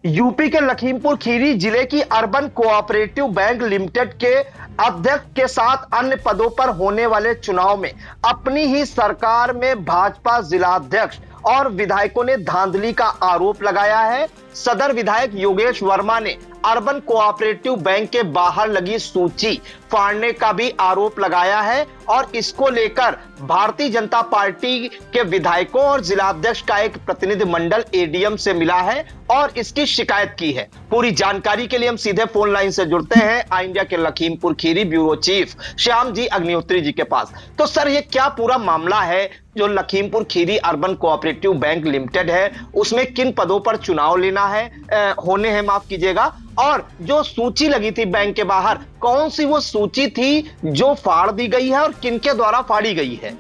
UP के लखीमपुर खीरी जिले की अर्बन कोऑपरेटिव बैंक लिमिटेड के अध्यक्ष के साथ अन्य पदों पर होने वाले चुनाव में अपनी ही सरकार में भाजपा जिलाध्यक्ष और विधायकों ने धांधली का आरोप लगाया है। सदर विधायक योगेश वर्मा ने अर्बन कोऑपरेटिव बैंक के बाहर लगी सूची फाड़ने का भी आरोप लगाया है और इसको लेकर भारतीय जनता पार्टी के विधायकों और जिलाध्यक्ष का एक प्रतिनिधि मंडल एडीएम से मिला है और इसकी शिकायत की है। पूरी जानकारी के लिए हम सीधे फोन लाइन से जुड़ते हैं आई इंडिया के लखीमपुर खीरी ब्यूरो चीफ श्याम जी अग्निहोत्री जी के पास। तो सर, ये क्या पूरा मामला है जो Lakhimpur Kheri urban cooperative bank limited है, उसमें किन पदों पर चुनाव लेना है होने हैं, माफ कीजिएगा, और जो सूची लगी थी बैंक के बाहर, कौन सी वो सूची थी जो फाड़ दी गई है और किनके द्वारा फाड़ी गई है?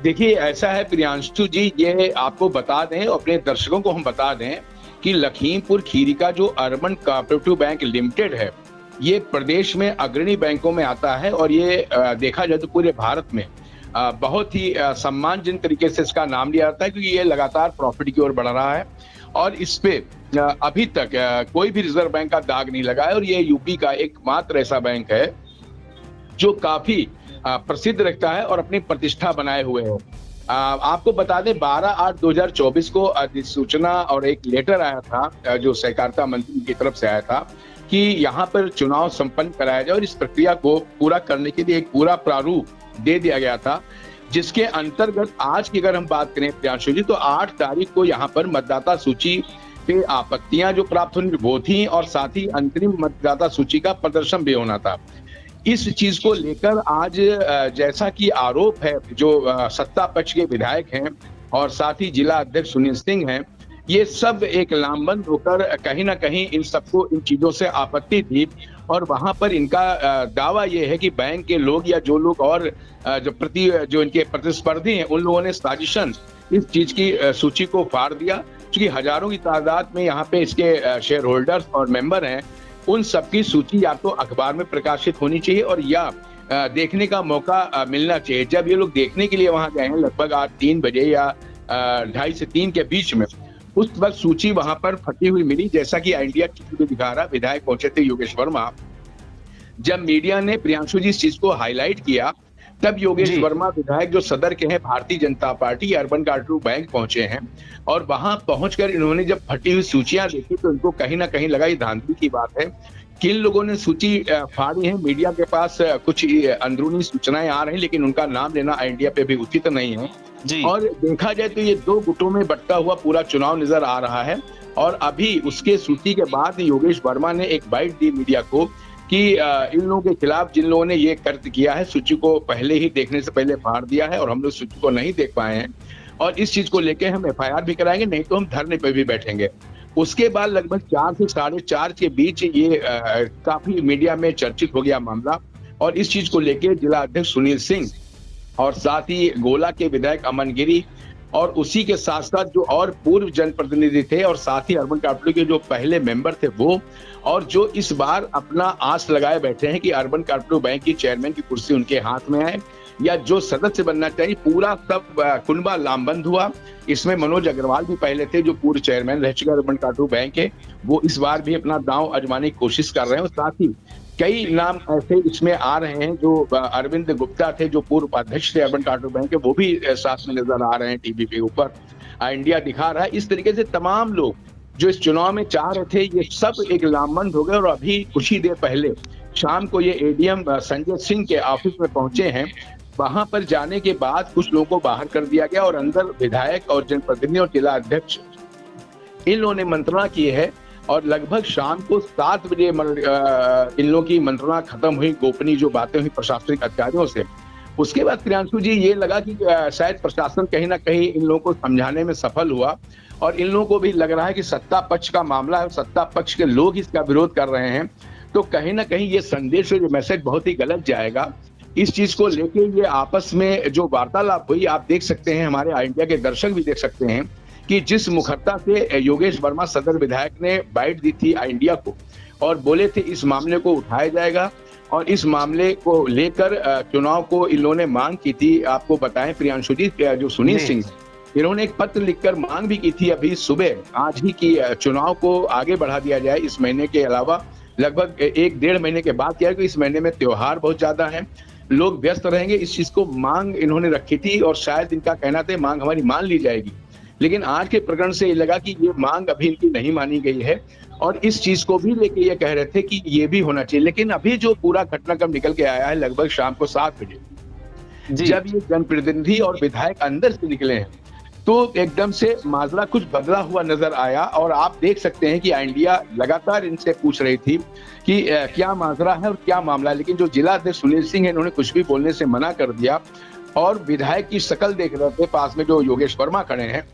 देखिए, ऐसा है प्रियांशु जी, ये आपको बता दें, अपने दर्शकों को हम बता दें कि लखीमपुर खीरी का जो अर्बन कोऑपरेटिव बैंक लिमिटेड है, ये प्रदेश में अग्रणी बैंकों में आता है और ये देखा जाए तो पूरे भारत में बहुत ही सम्मानजनक तरीके से इसका नाम लिया जाता है, क्योंकि ये लगातार प्रॉफिट की ओर बढ़ रहा है और इस पे अभी तक कोई भी रिजर्व बैंक का दाग नहीं लगा है। और ये यूपी का एकमात्र ऐसा बैंक है जो काफी प्रसिद्ध रखता है और अपनी प्रतिष्ठा बनाए हुए है। आपको बता दें, 12/8/2024 को अधिसूचना और एक लेटर आया था जो सहकारिता मंत्री की तरफ से आया था कि यहाँ पर चुनाव संपन्न कराया जाए और इस प्रक्रिया को पूरा करने के लिए एक पूरा प्रारूप दे दिया गया था, जिसके अंतर्गत आज की अगर हम बात करें प्रियांशु जी, तो 8 तारीख को यहाँ पर मतदाता सूची पे आपत्तियां जो प्राप्त हुई वो थी और साथ ही अंतरिम मतदाता सूची का प्रदर्शन भी होना था। इस चीज को लेकर आज जैसा कि आरोप है, जो सत्ता पक्ष के विधायक हैं और साथ ही जिला अध्यक्ष सुनील सिंह हैं, ये सब एक लामबंद होकर कहीं ना कहीं इन सबको इन चीजों से आपत्ति थी और वहां पर इनका दावा ये है कि बैंक के लोग या जो लोग और जो इनके प्रतिस्पर्धी हैं, उन लोगों ने साजिशन इस चीज की सूची को फाड़ दिया, क्योंकि हजारों की तादाद में यहाँ पे इसके शेयर होल्डर्स और मेंबर हैं। उन सबकी सूची या तो अखबार में प्रकाशित होनी चाहिए और या देखने का मौका मिलना चाहिए। जब ये लोग देखने के लिए वहां गए हैं लगभग आज 3 बजे या 2:30 से 3 के बीच में, उस वक्त सूची वहां पर फटी हुई मिली, जैसा कि इंडिया टीवी दिखा रहा। विधायक पहुंचे थे योगेश वर्मा। जब मीडिया ने प्रियांशु जी इस चीज को हाईलाइट किया, तब योगेश वर्मा विधायक जो सदर के हैं Bharatiya Janata party urban cooperative bank पहुंचे हैं और वहां पहुंचकर इन्होंने जब फटी हुई सूचियां देखी तो इनको कहीं ना कहीं लगा ये धांधली की बात है। किन लोगों ने सूची फाड़ी है, मीडिया के पास कुछ अंदरूनी सूचनाएं आ रही, लेकिन उनका नाम लेना इंडिया पे भी उचित नहीं है जी। और देखा जाए तो ये 2 गुटों में बंटा हुआ पूरा चुनाव नजर आ रहा है। और अभी उसके सूची के बाद योगेश वर्मा ने एक बाइट दी मीडिया को कि इन लोगों के खिलाफ जिन लोगों ने ये कृत्य किया है, सूची को पहले ही देखने से पहले फाड़ दिया है और हम लोग सूची को नहीं देख पाए हैं और इस चीज को लेके हम एफआईआर भी कराएंगे, नहीं तो हम धरने पे भी बैठेंगे। उसके बाद लगभग 4 से 4:30 के बीच ये काफी मीडिया में चर्चित हो गया मामला और इस चीज को लेके जिला अध्यक्ष सुनील सिंह और साथ ही गोला के विधायक अमन गिरी और उसी के साथ साथ जो और पूर्व जनप्रतिनिधि थे और साथ ही अर्बन कोऑपरेटिव के जो पहले मेंबर थे वो, और जो इस बार अपना आस लगाए बैठे हैं कि अर्बन कोऑपरेटिव बैंक की चेयरमैन की कुर्सी उनके हाथ में है या जो सदस्य बनना चाहिए, पूरा सब कुनबा लामबंद हुआ। इसमें मनोज अग्रवाल भी पहले थे जो पूर्व चेयरमैन रह चुके अर्बन कोऑपरेटिव बैंक के, वो इस बार भी अपना दांव आजमाने की कोशिश कर रहे हैं और साथ ही कई नाम ऐसे इसमें आ रहे हैं जो अरविंद गुप्ता थे जो पूर्व अध्यक्ष थे अर्बन कोऑपरेटिव बैंक के, वो भी साथ में नजर आ रहे हैं, टीवी पे ऊपर इंडिया दिखा रहा है। इस तरीके से तमाम लोग जो इस चुनाव में चाह रहे थे, ये सब एक लामबंद हो गए और अभी कुछ ही देर पहले शाम को ये एडीएम संजय सिंह के ऑफिस में पहुंचे हैं। वहां पर जाने के बाद कुछ लोगों को बाहर कर दिया गया और अंदर विधायक और जनप्रतिनिधि और जिला अध्यक्ष इन लोगों ने मंत्रणा की है और लगभग शाम को 7 बजे इन लोगों की मंत्रणा खत्म हुई, गोपनीय जो बातें हुई प्रशासनिक अधिकारियों से। उसके बाद प्रियांशु जी ये लगा कि शायद प्रशासन कहीं ना कहीं इन लोगों को समझाने में सफल हुआ और इन लोगों को भी लग रहा है कि सत्ता पक्ष का मामला है, सत्ता पक्ष के लोग इसका विरोध कर रहे हैं, तो कहीं ना कहीं ये संदेश जो मैसेज बहुत ही गलत जाएगा। इस चीज को लेके ये आपस में जो वार्तालाप हुई, आप देख सकते हैं, हमारे इंडिया के दर्शक भी देख सकते हैं कि जिस मुखरता से योगेश वर्मा सदर विधायक ने बाइट दी थी इंडिया को और बोले थे इस मामले को उठाया जाएगा और इस मामले को लेकर चुनाव को इन लोगों ने मांग की थी। आपको बताएं प्रियांशु जी, जो सुनील सिंह इन्होंने एक पत्र लिखकर मांग भी की थी अभी सुबह आज ही कि चुनाव को आगे बढ़ा दिया जाए इस महीने के अलावा लगभग 1-1.5 महीने के बाद किया, कि इस महीने में त्योहार बहुत ज्यादा है, लोग व्यस्त रहेंगे। इस चीज को मांग इन्होंने रखी थी और शायद इनका कहना था मांग हमारी मान ली जाएगी, लेकिन आज के प्रकरण से ये लगा कि ये मांग अभी इनकी नहीं मानी गई है और इस चीज को भी लेके ये कह रहे थे कि ये भी होना चाहिए। लेकिन अभी जो पूरा घटनाक्रम निकल के आया है लगभग शाम को 7 बजे, जब ये जनप्रतिनिधि और विधायक अंदर से निकले हैं तो एकदम से माजरा कुछ बदला हुआ नजर आया। और आप देख सकते हैं कि इंडिया लगातार इनसे पूछ रही थी कि क्या माजरा है और क्या मामला है, लेकिन जो जिला अध्यक्ष सुनील सिंह है इन्होंने कुछ भी बोलने से मना कर दिया और विधायक की शक्ल देख रहे थे पास में जो योगेश वर्मा खड़े हैं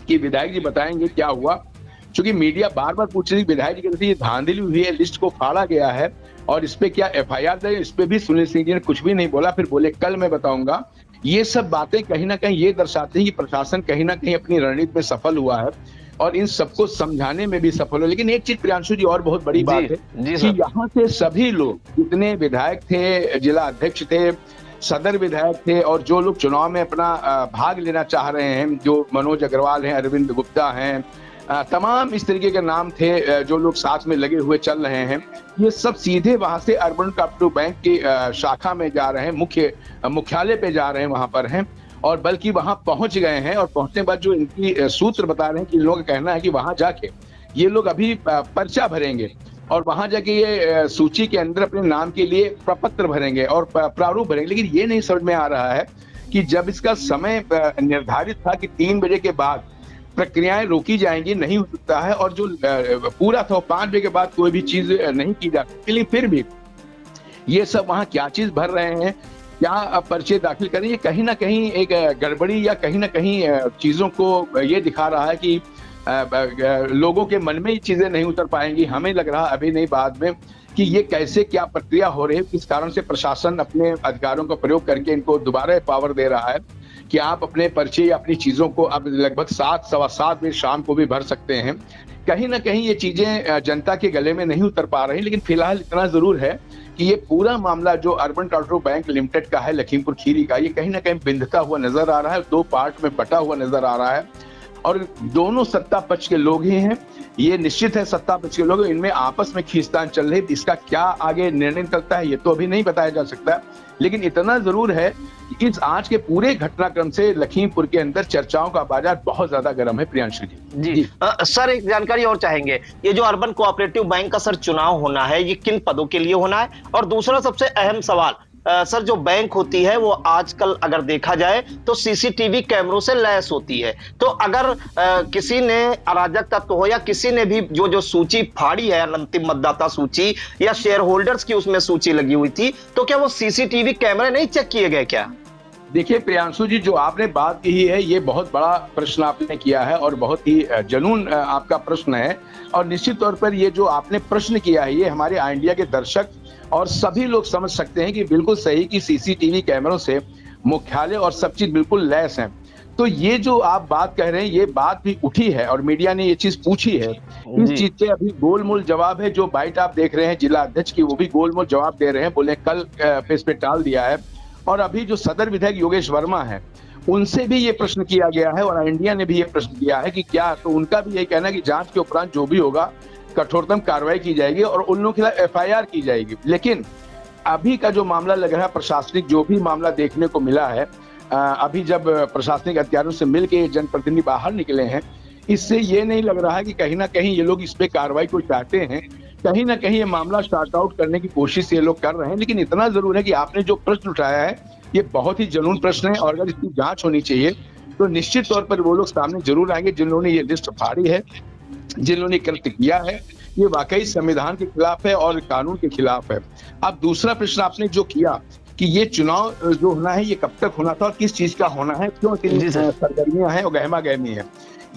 कि विधायक जी बताएंगे क्या हुआ, क्योंकि मीडिया बार बार पूछ रही विधायक जी कहते धांधली हुई है, लिस्ट को फाड़ा गया है और इस पे क्या एफआईआर दे, इस पे भी सुनील सिंह जी ने कुछ भी नहीं बोला। फिर बोले कल मैं बताऊंगा। ये सब बातें कहीं ना कहीं ये दर्शाती हैं कि प्रशासन कहीं ना कहीं अपनी रणनीति में सफल हुआ है और इन सबको समझाने में भी सफल हो। लेकिन एक चीज प्रियांशु जी और बहुत बड़ी बात है कि यहाँ से सभी लोग जितने विधायक थे, जिला अध्यक्ष थे, सदर विधायक थे और जो लोग चुनाव में अपना भाग लेना चाह रहे हैं, जो मनोज अग्रवाल हैं, अरविंद गुप्ता हैं, तमाम इस तरीके के नाम थे जो लोग साथ में लगे हुए चल रहे हैं, ये सब सीधे वहां से अर्बन कोऑपरेटिव बैंक की शाखा में जा रहे हैं, मुख्यालय पे जा रहे हैं, वहां पर हैं और बल्कि वहां पहुंच गए हैं। और पहुंचने के बाद जो इनकी सूत्र बता रहे हैं कि इन लोगों का कहना है कि वहां जाके ये लोग अभी पर्चा भरेंगे और वहां जाके ये सूची के अंदर अपने नाम के लिए प्रपत्र भरेंगे और प्रारूप भरेंगे। लेकिन ये नहीं समझ में आ रहा है कि जब इसका समय निर्धारित था कि 3 बजे के बाद प्रक्रियाएं रोकी जाएंगी, नहीं हो सकता है और जो पूरा था 5 बजे के बाद कोई भी चीज नहीं की जा सकती, लेकिन फिर भी ये सब वहां क्या चीज भर रहे हैं, क्या पर्चे दाखिल करें, ये कहीं ना कहीं एक गड़बड़ी या कहीं ना कहीं चीजों को ये दिखा रहा है कि लोगों के मन में ये चीजें नहीं उतर पाएंगी। हमें लग रहा अभी नहीं बाद में कि ये कैसे क्या प्रक्रिया हो रही है, किस कारण से प्रशासन अपने अधिकारों का प्रयोग करके इनको दोबारा पावर दे रहा है कि आप अपने पर्चे या अपनी चीजों को अब लगभग 7, सवा 7 बजे शाम को भी भर सकते हैं। कहीं ना कहीं ये चीजें जनता के गले में नहीं उतर पा रही, लेकिन फिलहाल इतना जरूर है कि ये पूरा मामला जो अर्बन कोऑपरेटिव बैंक लिमिटेड का है लखीमपुर खीरी का, ये कहीं ना कहीं बिंधता हुआ नजर आ रहा है, 2 पार्ट में बटा हुआ नजर आ रहा है और दोनों सत्ता पक्ष के लोग ही हैं। ये निश्चित है सत्ता पक्ष के लोग, इनमें आपस में खींचतान चल रही है। इसका क्या आगे निर्णय निकलता है ये तो अभी नहीं बताया जा सकता, लेकिन इतना जरूर है कि इस आज के पूरे घटनाक्रम से लखीमपुर के अंदर चर्चाओं का बाजार बहुत ज्यादा गर्म है। प्रियांशु जी सर एक जानकारी और चाहेंगे, ये जो अर्बन कोऑपरेटिव बैंक का सर चुनाव होना है ये किन पदों के लिए होना है? और दूसरा सबसे अहम सवाल सर, जो बैंक होती है वो आजकल अगर देखा जाए तो सीसीटीवी कैमरों से लैस होती है, तो अगर किसी ने अराजक तत्व हो या किसी ने भी जो सूची फाड़ी है, अंतिम मतदाता सूची या शेयर होल्डर्स की उसमें सूची लगी हुई थी, तो क्या वो सीसीटीवी कैमरे नहीं चेक किए गए क्या? देखिए प्रियांशु जी, जो आपने बात की है ये बहुत बड़ा प्रश्न आपने किया है और बहुत ही जनून आपका प्रश्न है और निश्चित तौर पर ये जो आपने प्रश्न किया है ये हमारे इंडिया के दर्शक और सभी लोग समझ सकते हैं कि बिल्कुल सही कि सीसीटीवी कैमरों से मुख्यालय और सब चीज बिल्कुल लैस है। तो ये जो आप बात कह रहे हैं ये बात भी उठी है और मीडिया ने ये चीज पूछी है। इस चीज पे अभी गोलमोल जवाब है, जो बाइट आप देख रहे हैं जिला अध्यक्ष की वो भी गोलमोल जवाब दे रहे हैं, बोले कल पे इस पे टाल दिया है। और अभी जो सदर विधायक योगेश वर्मा है उनसे भी ये प्रश्न किया गया है और इंडिया ने भी ये प्रश्न किया है कि क्या, तो उनका भी ये कहना है कि जांच के उपरांत जो भी होगा कठोरतम कार्रवाई की जाएगी और उन लोगों के खिलाफ एफआईआर की जाएगी। लेकिन अभी का जो मामला लग रहा है, प्रशासनिक जो भी मामला देखने को मिला है, अभी जब प्रशासनिक अधिकारियों से मिलकर जनप्रतिनिधि बाहर निकले हैं, इससे ये नहीं लग रहा है कि कहीं ना कहीं ये लोग इस पे कार्रवाई को चाहते हैं। कहीं ना कहीं ये मामला स्टार्ट आउट करने की कोशिश ये लोग कर रहे हैं। लेकिन इतना जरूर है कि आपने जो प्रश्न उठाया है ये बहुत ही जनून प्रश्न है और अगर इसकी जांच होनी चाहिए तो निश्चित तौर पर वो लोग सामने जरूर आएंगे जिन्होंने ये लिस्ट फाड़ी है, जिन्होंने कृत्य किया है। ये वाकई संविधान के खिलाफ है और कानून के खिलाफ है। अब दूसरा प्रश्न आपने जो किया कि ये चुनाव जो होना है ये कब तक होना था और किस चीज का होना है, क्यों इतनी सरगर्मियां हैं और गहमा गहमी है।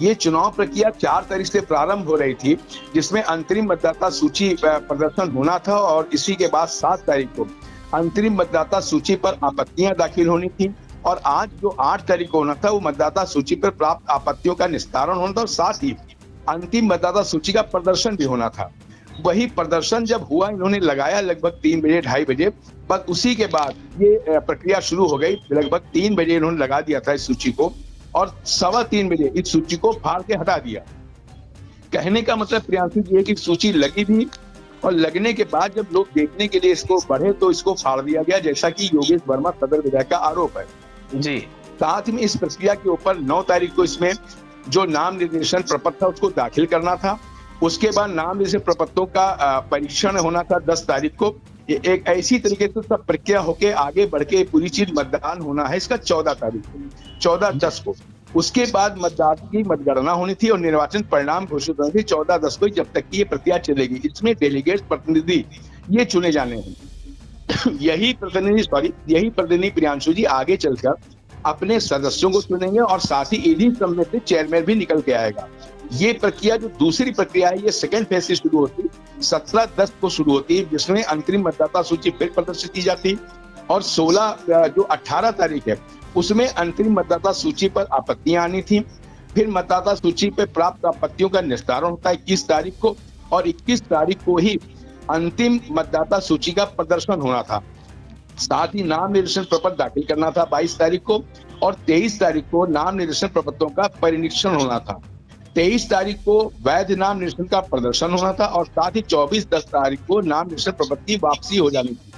ये चुनाव प्रक्रिया 4 तारीख से प्रारंभ हो रही थी, जिसमें अंतरिम मतदाता सूची प्रदर्शन होना था और इसी के बाद 7 तारीख को अंतरिम मतदाता सूची पर आपत्तियां दाखिल होनी थी और आज जो 8 तारीख को होना था वो मतदाता सूची पर प्राप्त आपत्तियों का निस्तारण होना था और साथ ही अंतिम मतदाता सूची का प्रदर्शन भी होना था। वही प्रदर्शन जब हुआ, इन्होंने लगाया लगभग 3 बजे 2:30 बजे, बस उसी के बाद ये प्रक्रिया शुरू हो गई। लगभग 3 बजे इन्होंने लगा दिया था इस सूची को और 3:15 बजे इस सूची को फाड़ के हटा दिया। कहने का मतलब प्रियांशु जी है कि सूची लगी भी और लगने के बाद जब लोग देखने के लिए इसको बढ़े तो इसको फाड़ दिया गया, जैसा कि योगेश वर्मा सदर विधायक का आरोप है जी। साथ में इस प्रक्रिया के ऊपर 9 तारीख को इसमें जो नाम निर्देशन प्रपत्र था उसको दाखिल करना था। उसके बाद नाम निर्देशन प्रपत्रों का परीक्षण होना था 10 तारीख को। एक ऐसी तरीके से सब प्रक्रिया होके आगे बढ़ के पूरी चीज मतदान होना है इसका 14 तारीख को, 14/10 को। उसके बाद मतदाता की मतगणना होनी थी और निर्वाचन परिणाम घोषित होने थे 14/10 को, जब तक की ये प्रक्रिया चलेगी। इसमें डेलीगेट प्रतिनिधि ये चुने जाने हैं। यही प्रतिनिधि प्रियांशु जी आगे चलकर अपने सदस्यों को चुनेंगे और साथ ही ईडी सब में से चेयरमैन भी निकल के आएगा। ये प्रक्रिया जो दूसरी प्रक्रिया है ये सेकेंड फेज से शुरू होती है, 17/10 को शुरू होती है, जिसमें अंतरिम मतदाता सूची फिर प्रदर्शित की जाती है और 18 तारीख है उसमें अंतरिम मतदाता सूची पर आपत्तियां आनी थी। फिर मतदाता सूची पर प्राप्त आपत्तियों का निस्तारण होता है 21 तारीख को और 21 तारीख को ही अंतिम मतदाता सूची का प्रदर्शन होना था। साथ ही नाम निर्देशन प्रपत्र दाखिल करना था 22 तारीख को और 23 तारीख को नाम निर्देशन प्रपत्रों का परिनिरीक्षण होना था। 23 तारीख को वैध नाम निर्देशन का प्रदर्शन होना था और साथ ही 24/10 तारीख को नाम निर्देशन प्रपत्र की वापसी हो जानी थी।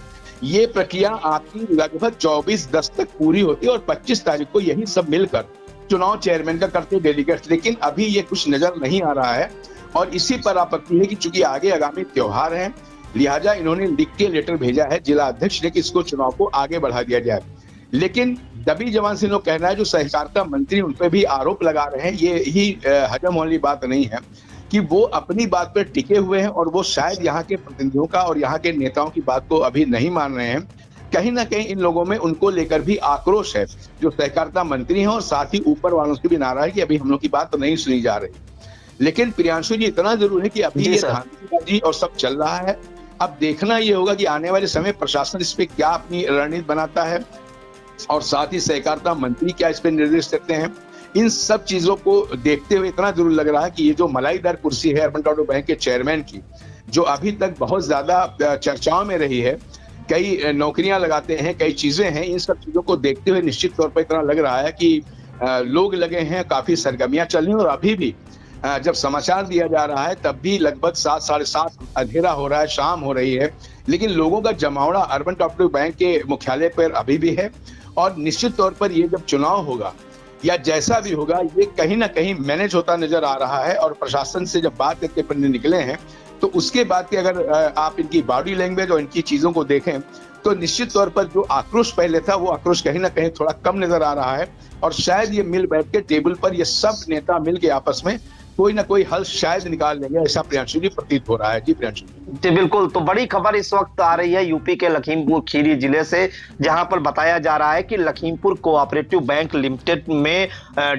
ये प्रक्रिया आपकी लगभग 24/10 तक पूरी होती है और 25 तारीख को यही सब मिलकर चुनाव चेयरमैन का करते डेलीगेट्स। लेकिन अभी ये कुछ नजर नहीं आ रहा है और इसी पर आपत्ति है कि चूंकि आगे आगामी त्योहार है लिहाजा इन्होंने लिख के लेटर भेजा है जिला अध्यक्ष ने कि इसको चुनाव को आगे बढ़ा दिया जाए। लेकिन दबी जवान से लोग कहना है जो सहकारिता मंत्री उन पर भी आरोप लगा रहे हैं, ये ही हजम वाली बात नहीं है कि वो अपनी बात पर टिके हुए हैं और वो शायद यहाँ के प्रतिनिधियों का और यहाँ के नेताओं की बात को अभी नहीं मान रहे हैं। कहीं ना कहीं इन लोगों में उनको लेकर भी आक्रोश है जो सहकारिता मंत्री हैं और साथ ही ऊपर वालों से भी नाराज है कि अभी हम लोग की बात तो नहीं सुनी जा रही। लेकिन प्रियांशु जी इतना जरूर है कि अभी ये धांधलीबाजी और सब चल रहा है। अब देखना ये होगा कि आने वाले समय प्रशासन इस पे क्या अपनी रणनीति बनाता है और साथ ही सहकारिता मंत्री क्या इस पे निर्देश देते हैं। इन सब चीजों को देखते हुए इतना जरूर लग रहा है कि ये जो मलाईदार कुर्सी है अर्बन कोऑपरेटिव बैंक के चेयरमैन की, जो अभी तक बहुत ज्यादा चर्चाओं में रही है, कई नौकरियां लगाते हैं, कई चीजें हैं, इन सब चीजों को देखते हुए निश्चित तौर पर इतना लग रहा है कि लोग लगे हैं, काफी सरगर्मियां चल रही हैं और अभी भी जब समाचार दिया जा रहा है तब भी लगभग 7, 7:30 अंधेरा हो रहा है, शाम हो रही है, लेकिन लोगों का जमावड़ा अर्बन कोऑपरेटिव बैंक के मुख्यालय पर अभी भी है। और निश्चित तौर पर ये जब चुनाव होगा या जैसा भी होगा ये कहीं ना कहीं मैनेज होता नजर आ रहा है। और प्रशासन से जब बात करके अपने निकले हैं तो उसके बाद के अगर आप इनकी बॉडी लैंग्वेज और इनकी चीजों को देखें तो निश्चित तौर पर जो आक्रोश पहले था वो आक्रोश कहीं ना कहीं थोड़ा कम नजर आ रहा है और शायद ये मिल बैठ के टेबल पर ये सब नेता मिल के आपस में कोई ना कोई हल शायद निकाल लेंगे, ऐसा प्रियांशु जी प्रतीत हो रहा है। जी प्रियांशु जी बिल्कुल। तो बड़ी खबर इस वक्त आ रही है यूपी के लखीमपुर खीरी जिले से, जहां पर बताया जा रहा है कि लखीमपुर कोऑपरेटिव बैंक लिमिटेड में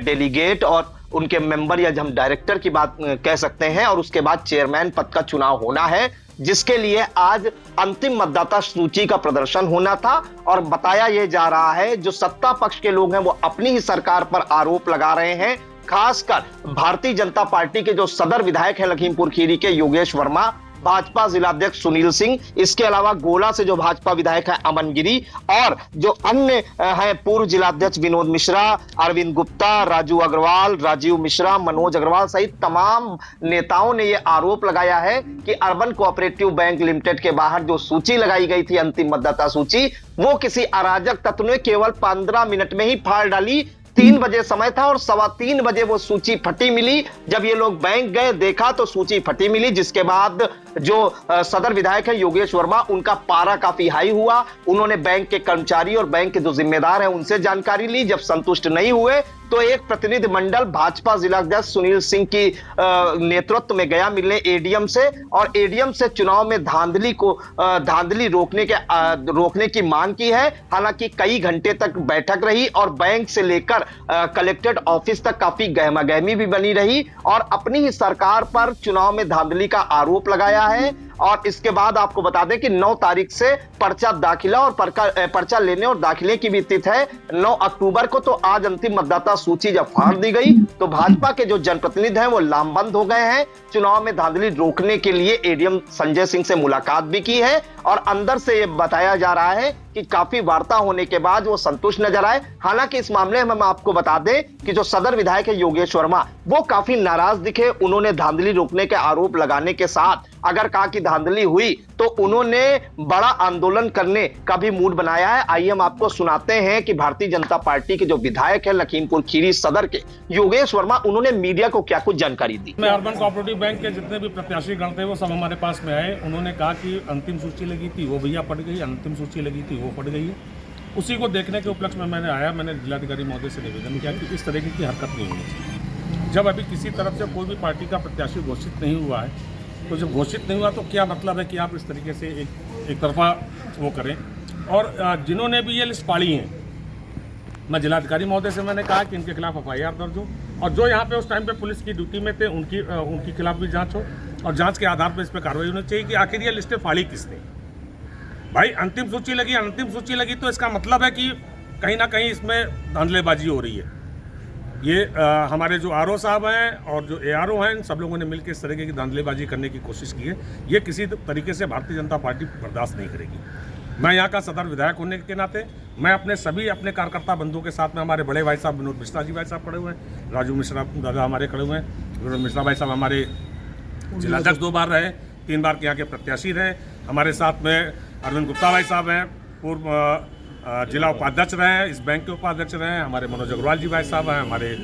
डेलीगेट और उनके मेंबर या हम डायरेक्टर की बात कह सकते हैं और उसके बाद चेयरमैन पद का चुनाव होना है, जिसके लिए आज अंतिम मतदाता सूची का प्रदर्शन होना था। और बताया यह जा रहा है जो सत्ता पक्ष के लोग हैं वो अपनी ही सरकार पर आरोप लगा रहे हैं, खासकर भारतीय जनता पार्टी के जो सदर विधायक हैं लखीमपुर खीरी के योगेश वर्मा, भाजपा जिलाध्यक्ष सुनील सिंह, इसके अलावा गोला से जो भाजपा विधायक है अमन गिरी और जो अन्य हैं पूर्व जिलाध्यक्ष विनोद मिश्रा, अरविंद गुप्ता, राजू अग्रवाल, राजीव मिश्रा, मनोज अग्रवाल सहित तमाम नेताओं ने यह आरोप लगाया है कि अर्बन कोऑपरेटिव बैंक लिमिटेड के बाहर जो सूची लगाई गई थी अंतिम मतदाता सूची, वो किसी अराजक तत्व ने केवल 15 मिनट में ही फाड़ डाली। 3 बजे समय था और 3:15 बजे वो सूची फटी मिली। जब ये लोग बैंक गए देखा तो सूची फटी मिली, जिसके बाद जो सदर विधायक है योगेश वर्मा, उनका पारा काफी हाई हुआ। उन्होंने बैंक के कर्मचारी और बैंक के जो जिम्मेदार हैं उनसे जानकारी ली। जब संतुष्ट नहीं हुए तो एक प्रतिनिधि मंडल भाजपा जिलाध्यक्ष सुनील सिंह की नेतृत्व में गया मिलने एडीएम से और एडीएम से चुनाव में धांधली रोकने की मांग की है। हालांकि कई घंटे तक बैठक रही और बैंक से लेकर कलेक्टेड ऑफिस तक काफी गहमागहमी भी बनी रही और अपनी ही सरकार पर चुनाव में धांधली का आरोप लगाया है। और इसके बाद आपको बता दें कि 9 तारीख से पर्चा दाखिला और पर्चा लेने और दाखिले की भी तिथि है 9 अक्टूबर को। तो आज अंतिम मतदाता सूची जब फाड़ दी गई तो भाजपा के जो जनप्रतिनिधि हैं वो लामबंद हो गए हैं। चुनाव में धांधली रोकने के लिए एडीएम संजय सिंह से मुलाकात भी की है और अंदर से यह बताया जा रहा है कि कि काफी वार्ता होने के बाद वो संतुष्ट नजर आए। हालांकि इस मामले में हम आपको बता दें कि जो सदर विधायक है योगेश वर्मा, वो काफी नाराज दिखे। उन्होंने धांधली रोकने के आरोप लगाने के साथ अगर कहा कि धांधली हुई तो उन्होंने बड़ा आंदोलन करने का भी मूड बनाया है। आइए हम आपको सुनाते हैं कि भारतीय जनता पार्टी के जो विधायक है लखीमपुर खीरी सदर के योगेश वर्मा, उन्होंने मीडिया को क्या कुछ जानकारी दी। मैं अर्बन कोऑपरेटिव बैंक के जितने भी प्रत्याशी गण थे वो सब हमारे पास में आए। उन्होंने कहा कि अंतिम सूची लगी थी वो भैया पड़ गई, अंतिम सूची लगी थी वो पड़ गई है। उसी को देखने के उपलक्ष्य में मैंने आया। मैंने जिलाधिकारी महोदय से निवेदन किया कि इस तरीके की हरकत नहीं होनी चाहिए। जब अभी किसी तरफ से कोई भी पार्टी का प्रत्याशी घोषित नहीं हुआ है, तो जब घोषित नहीं हुआ तो क्या मतलब है कि आप इस तरीके से एक तरफा वो करें। और जिन्होंने भी ये लिस्ट फाड़ी है, मैं जिलाधिकारी महोदय से मैंने कहा कि इनके खिलाफ FIR दर्ज हो, और जो यहाँ पे उस टाइम पे पुलिस की ड्यूटी में थे उनके खिलाफ भी जांच हो, और जांच के आधार पर इस पर कार्रवाई होनी चाहिए कि आखिर ये लिस्टें फाड़ी किसने। भाई अंतिम सूची लगी तो इसका मतलब है कि कहीं ना कहीं इसमें धांधलेबाजी हो रही है। ये हमारे जो RO साहब हैं और जो ARO हैं, सब लोगों ने मिलकर इस तरीके की धांधलेबाजी करने की कोशिश की है। ये किसी तरीके से भारतीय जनता पार्टी बर्दाश्त नहीं करेगी। मैं यहाँ का सदर विधायक होने के नाते मैं अपने कार्यकर्ता बंधुओं के साथ में, हमारे बड़े भाई साहब विनोद मिश्रा जी भाई साहब खड़े हुए हैं, राजू मिश्रा दादा हमारे खड़े हुए हैं, विनोद मिश्रा भाई साहब हमारे जिलाध्यक्ष 2 बार रहे, 3 बार के यहाँ के प्रत्याशी रहे। हमारे साथ में अरविंद गुप्ता भाई साहब हैं, पूर्व जिला उपाध्यक्ष रहे हैं, इस बैंक के उपाध्यक्ष रहे हैं। हमारे मनोज अग्रवाल जी भाई साहब हैं, हमारे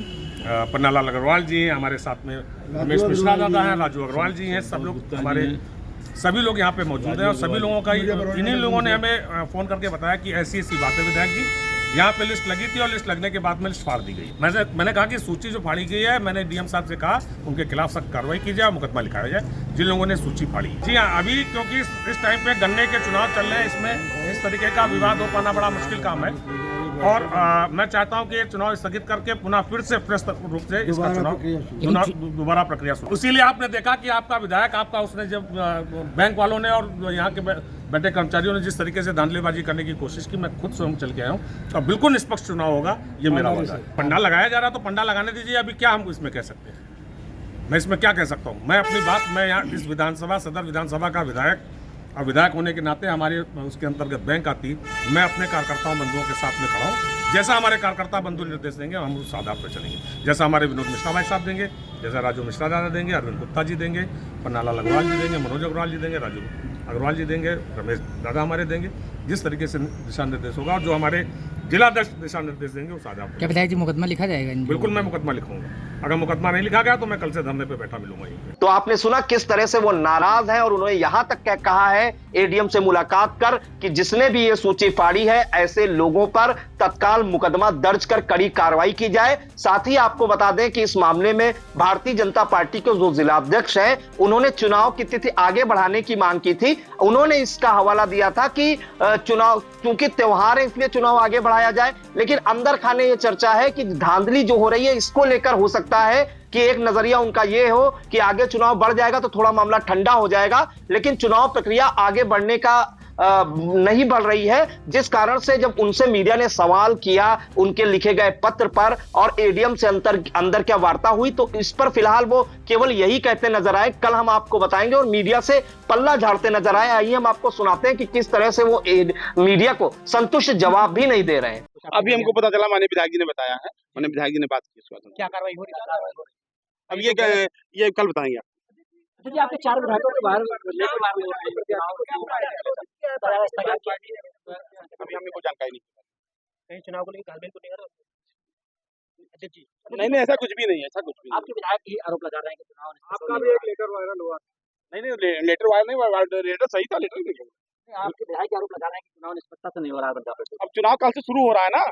पन्नालाल अग्रवाल जी हैं, हमारे साथ में रमेश मिश्रा दादा हैं, राजू अग्रवाल जी हैं। सब लोग हमारे सभी लोग यहाँ पे मौजूद हैं, और सभी लोगों का इन्हीं लोगों ने हमें फ़ोन करके बताया कि ऐसी बातें विधायक जी, यहाँ पे लिस्ट लगी थी और लिस्ट लगने के बाद में लिस्ट फाड़ दी गई। मैंने कहा कि सूची जो फाड़ी गई है, मैंने DM साहब से कहा उनके खिलाफ सख्त कार्रवाई की जाए, मुकदमा लिखाया जाए जिन लोगों ने सूची फाड़ी। जी हाँ, अभी क्योंकि इस टाइम पे गन्ने के चुनाव चल रहे हैं, इसमें इस तरीके का विवाद हो पाना बड़ा मुश्किल काम है, और मैं चाहता हूं कि ये चुनाव स्थगित करके पुनः फिर से फ्रेश रूप से इसका चुनाव दोबारा प्रक्रिया शुरू। इसीलिए आपने देखा कि आपका विधायक उसने जब बैंक वालों ने और यहाँ के बैठे कर्मचारियों ने जिस तरीके से धांधलेबाजी करने की कोशिश की, मैं खुद स्वयं चल के आया हूँ, और बिल्कुल निष्पक्ष चुनाव होगा, ये मेरा वादा है। पंडाल लगाया जा रहा तो पंडाल लगाने दीजिए। अभी क्या हम इसमें कह सकते हैं, मैं इसमें क्या कह सकता हूँ। मैं अपनी बात, मैं यहाँ इस विधानसभा सदर विधानसभा का विधायक, और विधायक होने के नाते हमारे उसके अंतर्गत बैंक आती, मैं अपने कार्यकर्ताओं बंधुओं के साथ में खड़ा हूँ। जैसा हमारे कार्यकर्ता बंधु निर्देश देंगे हम उस आधार पर चलेंगे। जैसा हमारे विनोद मिश्रा भाई साहब देंगे, जैसा राजू मिश्रा दादा देंगे, अरविंद गुप्ता जी देंगे, पन्नालाल अग्रवाल जी देंगे, मनोज अग्रवाल जी देंगे, राजू अग्रवाल जी देंगे, रमेश दादा हमारे देंगे, जिस तरीके से दिशा निर्देश होगा और जो हमारे जिलाध्यक्ष दिशा निर्देश देंगे उस आधार पर। क्या विधायक जी मुकदमा लिखा जाएगा? बिल्कुल, मैं मुकदमा लिखूंगा। अगर मुकदमा नहीं लिखा गया तो मैं कल से धरने पे बैठा मिलूंगा। तो आपने सुना किस तरह से वो नाराज हैं, और उन्होंने यहां तक कहा है ADM से मुलाकात कर कि जिसने भी ये सूची फाड़ी है, ऐसे लोगों पर तत्काल मुकदमा दर्ज कर कड़ी कार्रवाई की जाए। साथ ही आपको बता दें कि इस मामले में भारतीय जनता पार्टी के जो जिलाध्यक्ष हैं, उन्होंने चुनाव की तिथि आगे बढ़ाने की मांग की थी। उन्होंने इसका हवाला दिया था कि चुनाव क्योंकि त्योहार है इसलिए चुनाव आगे बढ़ाया जाए, लेकिन अंदर खाने ये चर्चा है कि धांधली जो हो रही है इसको लेकर हो सकता है कि एक नजरिया उनका ये हो कि आगे चुनाव बढ़ जाएगा तो थोड़ा मामला ठंडा हो जाएगा, लेकिन चुनाव प्रक्रिया आगे बढ़ने का नहीं बढ़ रही है। जिस कारण से जब उनसे मीडिया ने सवाल किया उनके लिखे गए पत्र पर और ADM से अंदर क्या वार्ता हुई, तो इस पर फिलहाल वो केवल यही कहते नजर आए। कल हम आपको बताएंगे, और मीडिया से पल्ला झाड़ते नजर आए। आइए हम आपको सुनाते हैं कि किस तरह से वो मीडिया को संतुष्ट जवाब भी नहीं दे रहे हैं। अभी हमको पता चला, माननीय विधायक जी ने बताया है, माननीय विधायक जी ने बात की। क्या कार्रवाई हो रही है? अब ये कल बताएंगे आप। क्योंकि आपके 4 विधायकों के बाहर अभी हमें कोई जानकारी नहीं, कहीं चुनाव को लेकर घालमेल तो नहीं कर रहे जी? नहीं, ऐसा कुछ भी नहीं है, ऐसा कुछ भी नहीं। आपके विधायक ही आरोप लगा रहे हैं कि चुनाव आपका भी एक लेटर वायरल हुआ। नहीं, लेटर वायरल नहीं, लेटर सही था, लेटर नहीं। आपके विधायक आरोप लगा रहे हैं कि चुनाव निष्पक्षता से नहीं हो रहा है। अब चुनाव कल से शुरू हो रहा है ना,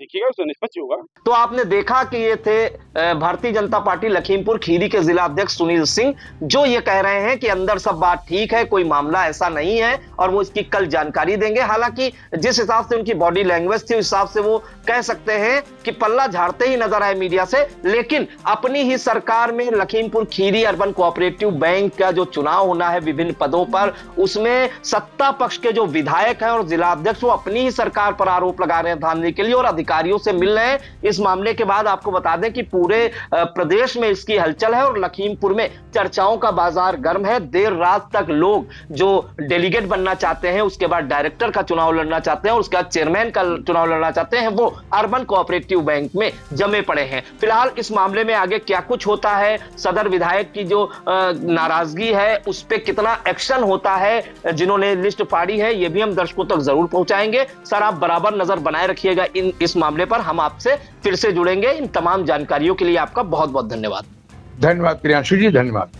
देखिएगा उसमें निष्पक्ष होगा। तो आपने देखा कि ये थे भारतीय जनता पार्टी लखीमपुर खीरी के जिला अध्यक्ष सुनील सिंह, जो ये कह रहे हैं कि अंदर सब बात ठीक है, कोई मामला ऐसा नहीं है, और वो इसकी कल जानकारी देंगे। हालांकि जिस हिसाब से उनकी बॉडी लैंग्वेज थी उस हिसाब से वो कह सकते हैं कि पल्ला झाड़ते ही नजर आए मीडिया से, लेकिन अपनी ही सरकार में Lakhimpur Kheri urban cooperative bank का जो चुनाव होना है विभिन्न पदों पर, उसमें सत्ता पक्ष के जो विधायक हैं और जिला अध्यक्ष वो अपनी ही सरकार पर आरोप लगा रहे हैं धांधली के लिए, और अधिकारियों से मिल रहे हैं। इस मामले के बाद आपको बता दें कि पूरे प्रदेश में इसकी हलचल है और लखीमपुर में चर्चाओं का बाजार गर्म है। देर रात तक लोग जो डेलीगेट बनना चाहते हैं, उसके बाद डायरेक्टर का चुनाव लड़ना चाहते हैं और उसके बाद चेयरमैन का चुनाव लड़ना चाहते हैं, वो अर्बन कोऑपरेटिव बैंक में जमे पड़े हैं। फिलहाल इस मामले में आगे क्या कुछ होता है, सदर विधायक की जो नाराजगी है उस पर कितना एक्शन होता है, जिन्होंने लिस्ट फाड़ी है, ये भी हम दर्शकों तक जरूर पहुंचाएंगे। सर, आप बराबर नजर बनाए रखिएगा इस मामले पर। हम आपसे फिर से जुड़ेंगे। इन तमाम जानकारियों के लिए आपका बहुत बहुत धन्यवाद। धन्यवाद प्रियांशु जी, धन्यवाद।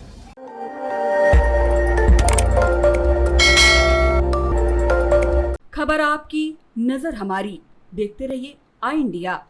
खबर आपकी, नजर हमारी। देखते रहिए आई इंडिया।